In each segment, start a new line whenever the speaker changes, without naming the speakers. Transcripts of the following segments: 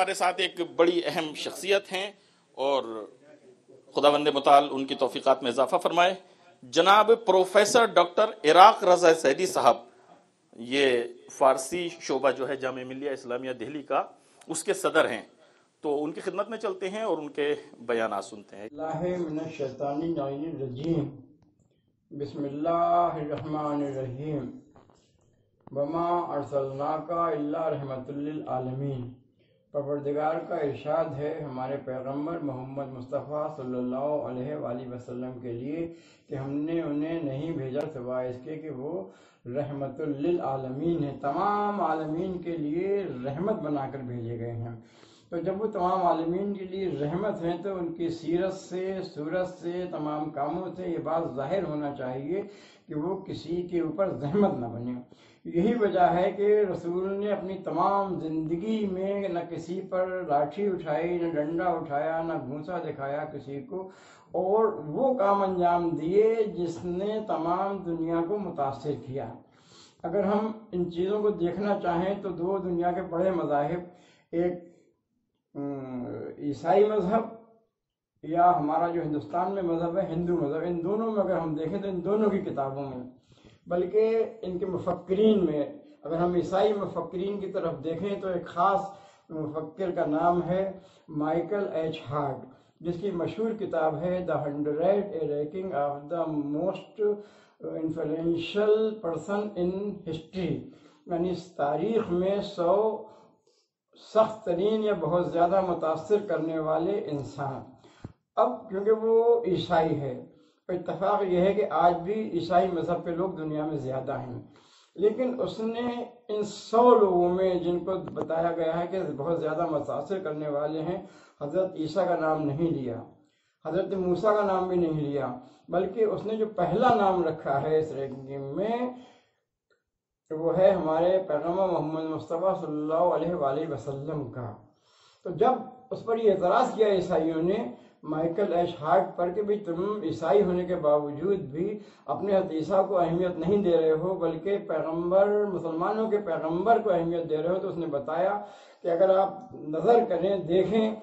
ہمارے ساتھ ایک بڑی اہم شخصیت ہیں اور خداوند متعال ان کی توفیقات میں اضافہ فرمائے، جناب پروفیسر ڈاکٹر عراق رضا سعیدی صاحب، یہ فارسی شعبہ جو ہے جامعہ ملیہ اسلامیہ دہلی کا، اس کے صدر ہیں، تو ان کی خدمت میں چلتے ہیں اور ان کے بیانات سنتے ہیں۔
اللہ من الشیطان الرجیم، بسم اللہ الرحمن الرحیم، وما ارسلناک الا رحمۃ للعالمین۔ پروردگار کا ارشاد ہے ہمارے پیغمبر محمد مصطفیٰ صلی اللہ علیہ وآلہ وسلم کے لیے کہ ہم نے انہیں نہیں بھیجا سوائے اس کے کہ وہ رحمت للعالمین ہے، تمام عالمین کے لیے رحمت بنا کر بھیجے گئے ہیں۔ تو جب وہ تمام عالمین کے لیے رحمت ہیں تو ان کی سیرت سے، صورت سے، تمام کاموں سے یہ بات ظاہر ہونا چاہیے کہ وہ کسی کے اوپر زحمت نہ بنے۔ یہی وجہ ہے کہ رسول نے اپنی تمام زندگی میں نہ کسی پر لاٹھی اٹھائی، نہ ڈنڈا اٹھایا، نہ گھونسا دکھایا کسی کو، اور وہ کام انجام دیے جس نے تمام دنیا کو متاثر کیا۔ اگر ہم ان چیزوں کو دیکھنا چاہیں تو دو دنیا کے بڑے مذاہب، ایک عیسائی مذہب یا ہمارا جو ہندوستان میں مذہب ہے ہندو مذہب، ان دونوں میں اگر ہم دیکھیں تو ان دونوں کی کتابوں میں، بلکہ ان کے مفکرین میں، اگر ہم عیسائی مفکرین کی طرف دیکھیں تو ایک خاص مفکر کا نام ہے مائیکل ایچ ہارٹ، جس کی مشہور کتاب ہے The 100 A Ranking of the Most Influential Person in History، یعنی تاریخ میں 100 سخت ترین یا بہت زیادہ متاثر کرنے والے انسان۔ اب کیونکہ وہ عیسائی ہے، اتفاق یہ ہے کہ آج بھی عیسائی مذہب کے لوگ دنیا میں زیادہ ہیں، لیکن اس نے ان 100 لوگوں میں جن کو بتایا گیا ہے کہ بہت زیادہ متاثر کرنے والے ہیں، حضرت عیسیٰ کا نام نہیں لیا، حضرت موسیٰ کا نام بھی نہیں لیا، بلکہ اس نے جو پہلا نام رکھا ہے اس رینکنگ میں وہ ہے ہمارے پیغمبر محمد مصطفیٰ صلی اللہ علیہ وآلہ وسلم کا۔ تو جب اس پر یہ اعتراض کیا عیسائیوں نے مائیکل ایچ ہارٹ پر کہ تم عیسائی ہونے کے باوجود بھی اپنے حضرت عیسیٰ کو اہمیت نہیں دے رہے ہو بلکہ پیغمبر، مسلمانوں کے پیغمبر کو اہمیت دے رہے ہو، تو اس نے بتایا کہ اگر آپ نظر کریں، دیکھیں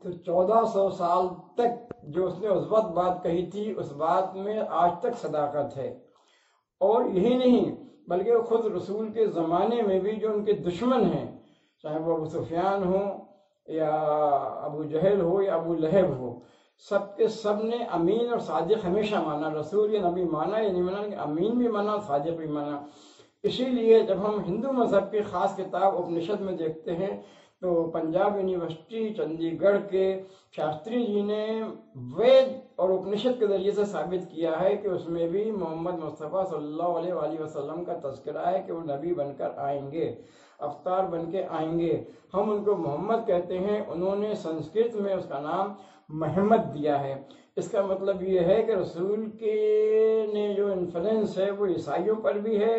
تو 1400 سال تک جو اس نے اس وقت بات کہی تھی اس بات میں آج تک صداقت ہے۔ اور یہی نہیں بلکہ خود رسول کے زمانے میں بھی جو ان کے دشمن ہیں، چاہے وہ ابو سفیان ہو یا ابو جہل ہو یا ابو لہب ہو، سب کے سب نے امین اور صادق ہمیشہ مانا، رسول یا نبی مانا یا نہیں مانا، کہ امین بھی مانا، صادق بھی مانا۔ اسی لیے جب ہم ہندو مذہب کی خاص کتاب اپنشد میں دیکھتے ہیں تو پنجاب یونیورسٹی چندی گڑھ کے شاستری جی نے وید اور اپنشد کے ذریعے سے ثابت کیا ہے کہ اس میں بھی محمد مصطفیٰ صلی اللہ علیہ وآلہ وسلم کا تذکرہ ہے کہ وہ نبی بن کر آئیں گے، افطار بن کے آئیں گے۔ ہم ان کو محمد کہتے ہیں، انہوں نے سنسکرت میں اس کا نام محمد دیا ہے۔ اس کا مطلب یہ ہے کہ رسول کے نے جو انفلوئنس ہے وہ عیسائیوں پر بھی ہے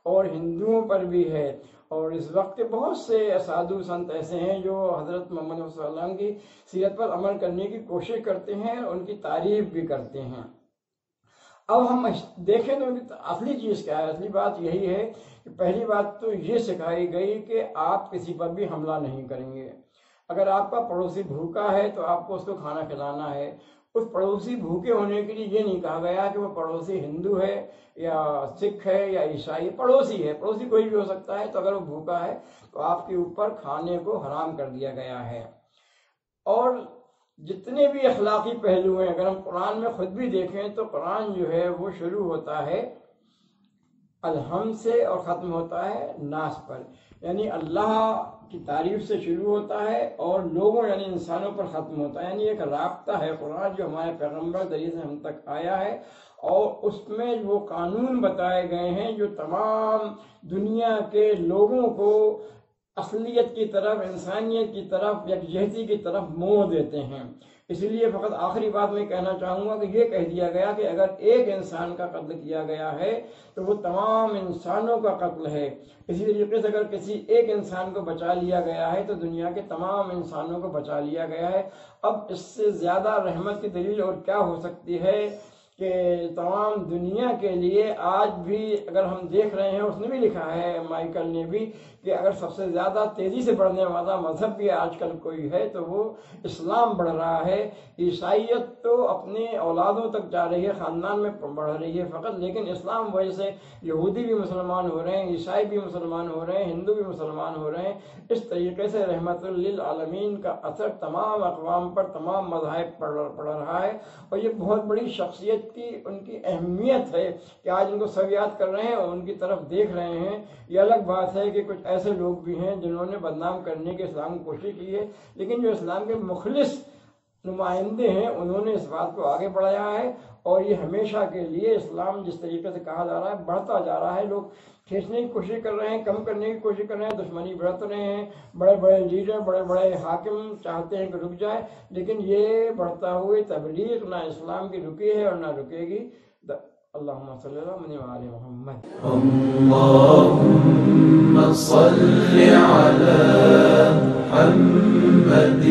اور ہندوؤں پر بھی ہے، اور اس وقت کے بہت سے سادھو سنت ایسے ہیں جو حضرت محمد صلی اللہ علیہ وسلم کی سیرت پر عمل کرنے کی کوشش کرتے ہیں، ان کی تعریف بھی کرتے ہیں۔ اب ہم دیکھیں تو اصلی چیز کیا ہے؟ اصلی بات یہی ہے کہ پہلی بات تو یہ سکھائی گئی کہ آپ کسی پر بھی حملہ نہیں کریں گے۔ اگر آپ کا پڑوسی بھوکا ہے تو آپ کو اس کو کھانا کھلانا ہے۔ اس پڑوسی بھوکے ہونے کے لیے یہ نہیں کہا گیا کہ وہ پڑوسی ہندو ہے یا سکھ ہے یا عیسائی، پڑوسی ہے، پڑوسی کوئی بھی ہو سکتا ہے، تو اگر وہ بھوکا ہے تو آپ کے اوپر کھانے کو حرام کر دیا گیا ہے۔ اور جتنے بھی اخلاقی پہلو ہیں، اگر ہم قرآن میں خود بھی دیکھیں تو قرآن جو ہے وہ شروع ہوتا ہے الحمد سے اور ختم ہوتا ہے ناس پر، یعنی اللہ کی تعریف سے شروع ہوتا ہے اور لوگوں یعنی انسانوں پر ختم ہوتا ہے، یعنی ایک رابطہ ہے قرآن جو ہمارے پیغمبر ذریعے سے ہم تک آیا ہے، اور اس میں وہ قانون بتائے گئے ہیں جو تمام دنیا کے لوگوں کو اصلیت کی طرف، انسانیت کی طرف، یکجہتی کی طرف موڑ دیتے ہیں۔ اس لیے فقط آخری بات میں کہنا چاہوں گا کہ یہ کہہ دیا گیا کہ اگر ایک انسان کا قتل کیا گیا ہے تو وہ تمام انسانوں کا قتل ہے۔ اسی طریقے سے اگر کسی ایک انسان کو بچا لیا گیا ہے تو دنیا کے تمام انسانوں کو بچا لیا گیا ہے۔ اب اس سے زیادہ رحمت کی دلیل اور کیا ہو سکتی ہے کہ تمام دنیا کے لیے آج بھی اگر ہم دیکھ رہے ہیں، اس نے بھی لکھا ہے مائیکل نے بھی، کہ اگر سب سے زیادہ تیزی سے بڑھنے والا مذہب بھی آج کل کوئی ہے تو وہ اسلام بڑھ رہا ہے۔ عیسائیت تو اپنے اولادوں تک جا رہی ہے، خاندان میں بڑھ رہی ہے فقط، لیکن اسلام وجہ سے یہودی بھی مسلمان ہو رہے ہیں، عیسائی بھی مسلمان ہو رہے ہیں، ہندو بھی مسلمان ہو رہے ہیں۔ اس طریقے سے رحمت للعالمین کا اثر تمام اقوام پر، تمام مذاہب پر پڑ رہا ہے، اور یہ بہت بڑی شخصیت کی ان کی اہمیت ہے کہ آج ان کو سب یاد کر رہے ہیں اور ان کی طرف دیکھ رہے ہیں۔ یہ الگ بات ہے کہ کچھ ایسے لوگ بھی ہیں جنہوں نے بدنام کرنے کے اسلام کی کوشش کی ہے، لیکن جو اسلام کے مخلص نمائندے ہیں انہوں نے اس بات کو آگے بڑھایا ہے، اور یہ ہمیشہ کے لیے اسلام جس طریقے سے کہا جا رہا ہے بڑھتا جا رہا ہے۔ لوگ کھینچنے کی کوشش کر رہے ہیں، کم کرنے کی کوشش کر رہے ہیں، دشمنی برت رہے ہیں، بڑے بڑے لیڈر، بڑے بڑے حاکم چاہتے ہیں کہ رک جائے، لیکن یہ بڑھتا ہوئے تبلیغ نہ اسلام کی رکی ہے اور نہ رکے گی۔ اللہم صلی اللہ علیہ محمد۔
اللہم صل علی محمد